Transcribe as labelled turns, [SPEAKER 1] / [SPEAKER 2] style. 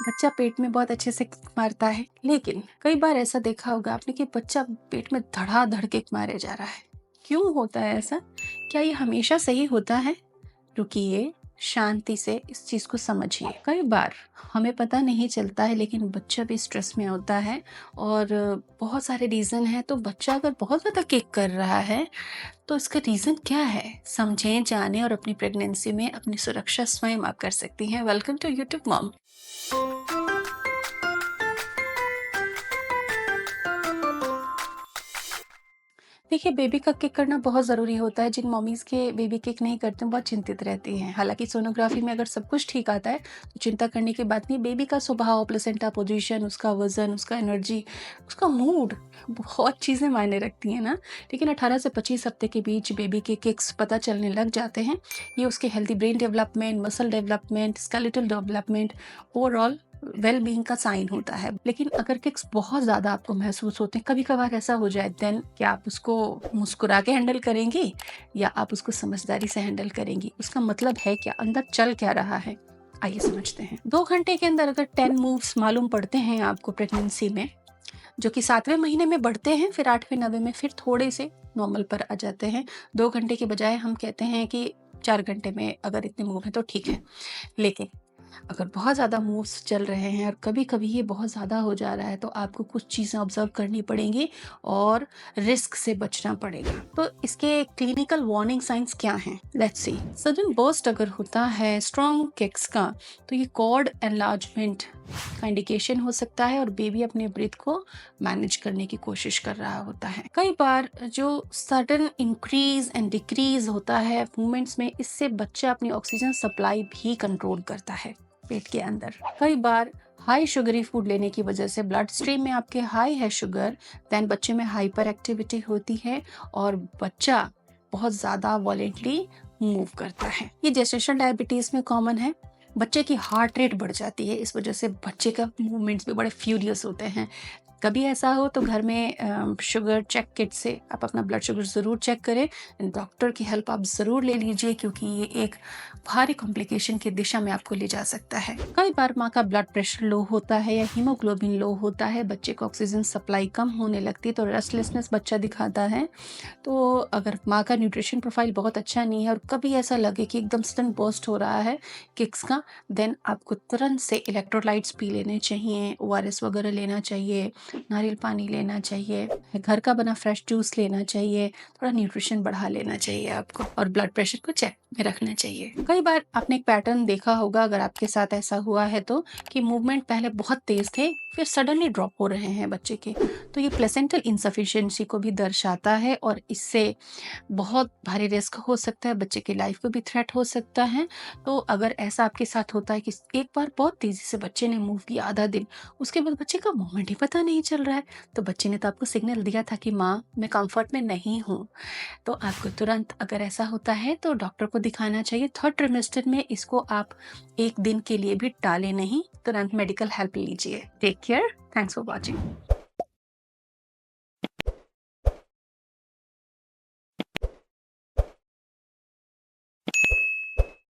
[SPEAKER 1] बच्चा पेट में बहुत अच्छे से किक मारता है, लेकिन कई बार ऐसा देखा होगा आपने कि बच्चा पेट में धड़ाधड़ किक मारे जा रहा है। क्यों होता है ऐसा? क्या ये हमेशा सही होता है? रुकिए, शांति से इस चीज़ को समझिए। कई बार हमें पता नहीं चलता है, लेकिन बच्चा भी स्ट्रेस में होता है और बहुत सारे रीज़न हैं। तो बच्चा अगर बहुत ज़्यादा किक कर रहा है, तो इसका रीज़न क्या है? समझें, जानें और अपनी प्रेगनेंसी में अपनी सुरक्षा स्वयं आप कर सकती हैं। Welcome to YouTube mom. देखिए, बेबी का किक करना बहुत ज़रूरी होता है। जिन मम्मीज़ के बेबी किक नहीं करते, बहुत चिंतित रहती हैं। हालाँकि सोनोग्राफ़ी में अगर सब कुछ ठीक आता है, तो चिंता करने की बात नहीं। बेबी का स्वभाव, प्लेसेंटा पोज़ीशन, उसका वज़न, उसका एनर्जी, उसका मूड, बहुत चीज़ें मायने रखती हैं ना। लेकिन 18 से 25 हफ़्ते के बीच बेबी के किक्स पता चलने लग जाते हैं। ये उसके healthy brain development, muscle development, skeletal development, overall well being का साइन होता है। लेकिन अगर किक्स बहुत ज़्यादा आपको महसूस होते हैं, कभी-कभार ऐसा हो जाए, देन क्या आप उसको मुस्कुरा के हैंडल करेंगी या आप उसको समझदारी से हैंडल करेंगी? उसका मतलब है क्या? अंदर चल क्या रहा है? आइए समझते हैं। 2 घंटे के अंदर अगर 10 मूव्स मालूम पड़ते हैं आपको प्रेगनेंसी में, जो कि 7वें महीने में बढ़ते हैं, फिर 8वें 9वें में फिर थोड़े से नॉर्मल पर आ जाते हैं। 2 घंटे के बजाय हम कहते हैं कि 4 घंटे में अगर इतने मूव हैं तो ठीक है। लेकिन अगर बहुत ज़्यादा मूव्स चल रहे हैं और कभी-कभी ये बहुत ज़्यादा हो जा रहा है, तो आपको कुछ चीज़ें ऑब्ज़र्व करनी पड़ेंगी और रिस्क से बचना पड़ेगा। तो इसके क्लिनिकल वार्निंग साइंस क्या हैं? Let's see. सडन बर्स्ट अगर होता है स्ट्रॉन्ग किक्स का, तो ये कॉर्ड एनलार्जमेंट का इंडिकेशन हो सकता है और बेबी अपने ब्रीथ को मैनेज करने की कोशिश कर रहा होता है। कई बार जो सडन इंक्रीज एंड डिक्रीज होता है मूवमेंट्स में, इससे बच्चा अपनी ऑक्सीजन सप्लाई भी कंट्रोल करता है पेट के अंदर। कई बार हाई शुगरी फूड लेने की वजह से ब्लड स्ट्रीम में आपके हाई है शुगर, देन बच्चे में हाइपर एक्टिविटी होती है और बच्चा बहुत ज़्यादा वॉलेंटली मूव करता है। ये जेस्टेशनल डायबिटीज़ में कॉमन है। बच्चे की हार्ट रेट बढ़ जाती है, इस वजह से बच्चे का मूवमेंट्स भी बड़े फ्यूरियस होते हैं। कभी ऐसा हो तो घर में शुगर चेक किट से आप अपना ब्लड शुगर ज़रूर चेक करें। डॉक्टर की हेल्प आप ज़रूर ले लीजिए, क्योंकि ये एक भारी कॉम्प्लिकेशन की दिशा में आपको ले जा सकता है। कई बार माँ का ब्लड प्रेशर लो होता है या हीमोग्लोबिन लो होता है, बच्चे को ऑक्सीजन सप्लाई कम होने लगती है, तो रेस्टलेसनेस बच्चा दिखाता है। तो अगर माँ का न्यूट्रिशन प्रोफाइल बहुत अच्छा नहीं है और कभी ऐसा लगे कि एकदम सडन बर्स्ट हो रहा है किक्स का, देन आपको तुरंत से इलेक्ट्रोलाइट्स पी लेने चाहिए, ओआरएस वगैरह लेना चाहिए, नारियल पानी लेना चाहिए, घर का बना फ्रेश जूस लेना चाहिए, थोड़ा न्यूट्रिशन बढ़ा लेना चाहिए आपको और ब्लड प्रेशर को चेक में रखना चाहिए। कई बार आपने एक पैटर्न देखा होगा, अगर आपके साथ ऐसा हुआ है तो, कि मूवमेंट पहले बहुत तेज थे, फिर सडनली ड्रॉप हो रहे हैं बच्चे के। तो ये प्लेसेंटल इंसफिशिएंसी को भी दर्शाता है और इससे बहुत भारी रिस्क हो सकता है, बच्चे की लाइफ को भी थ्रेट हो सकता है। तो अगर ऐसा आपके साथ होता है कि एक बार बहुत तेज़ी से बच्चे ने मूव किया आधा दिन, उसके बाद बच्चे का मूवमेंट ही पता नहीं चल रहा है, तो बच्चे ने तो आपको सिग्नल दिया था कि माँ मैं कंफर्ट में नहीं हूँ। तो आपको तुरंत, अगर ऐसा होता है तो डॉक्टर को दिखाना चाहिए। 3rd ट्रिमेस्टर में इसको आप 1 दिन के लिए भी टालें नहीं, तुरंत मेडिकल हेल्प लीजिए। Take care, thanks for watching.